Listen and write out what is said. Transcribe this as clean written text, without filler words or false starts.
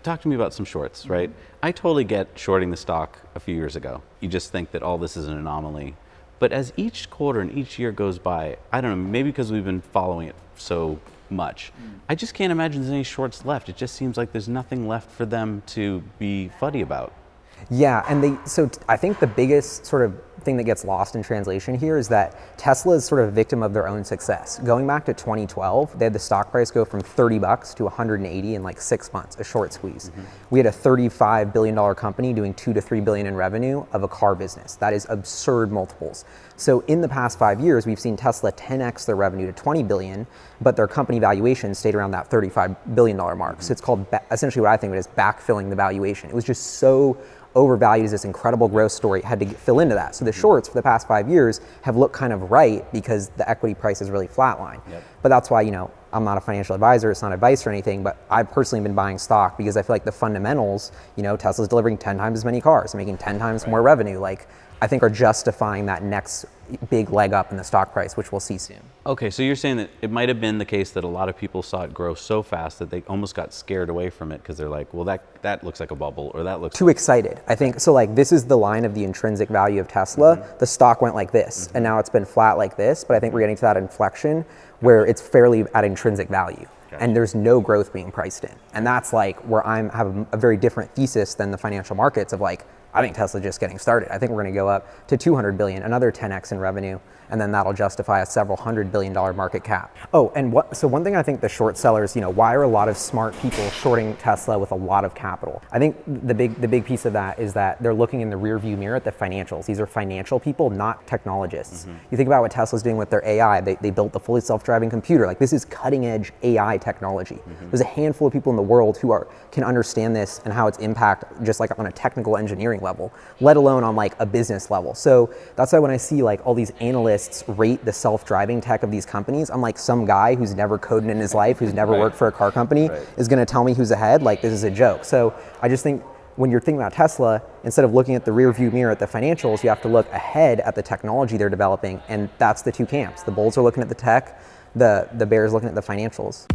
Talk to me about some shorts, right? I totally get shorting the stock a few years ago. You just think that all this is an anomaly. But as each quarter and each year goes by, I don't know, maybe because we've been following it so much, I just can't imagine there's any shorts left. It just seems like there's nothing left for them to be fuddy about. Yeah, and I think the biggest sort of thing that gets lost in translation here is that Tesla is sort of a victim of their own success. Going back to 2012, they had the stock price go from $30 to 180 in like 6 months, a short squeeze. We had a $35 billion company doing $2 to $3 billion in revenue of a car business. That is absurd multiples. So in the past 5 years, we've seen Tesla 10x their revenue to 20 billion, but their company valuation stayed around that $35 billion mark. So it's called, essentially what I think of it is backfilling the valuation. It was just so overvalued as this incredible growth story, had to fill into that. So the shorts for the past 5 years have looked kind of right because the equity price is really flatline. But that's why, I'm not a financial advisor, it's not advice or anything, but I've personally been buying stock because I feel like the fundamentals, Tesla's delivering 10 times as many cars, making 10 times more revenue, like I think are justifying that next big leg up in the stock price, which we'll see soon. Okay, so you're saying that it might have been the case that a lot of people saw it grow so fast that they almost got scared away from it because they're like, well, that looks like a bubble, or that looks too excited. I think so. Like this is the line of the intrinsic value of Tesla. The stock went like this, and now it's been flat like this. But I think we're getting to that inflection where it's fairly at intrinsic value. And there's no growth being priced in. And that's like where have a very different thesis than the financial markets of like, I think Tesla's just getting started. I think we're going to go up to 200 billion, another 10x in revenue, and then that'll justify a several $100 billion market cap. Oh, and so one thing I think the short sellers, why are a lot of smart people shorting Tesla with a lot of capital? I think the big piece of that is that they're looking in the rear view mirror at the financials. These are financial people, not technologists. You think about what Tesla's doing with their AI. They built the fully self-driving computer. Like this is cutting edge AI technology. There's a handful of people in the world who can understand this and how its impact just like on a technical engineering level, let alone on like a business level. So that's why when I see like all these analysts rate the self-driving tech of these companies, I'm like, some guy who's never coded in his life, who's never worked for a car company is going to tell me who's ahead. Like this is a joke. So I just think when you're thinking about Tesla, instead of looking at the rear view mirror at the financials, you have to look ahead at the technology they're developing. And that's the two camps. The bulls are looking at the tech, the bears looking at the financials.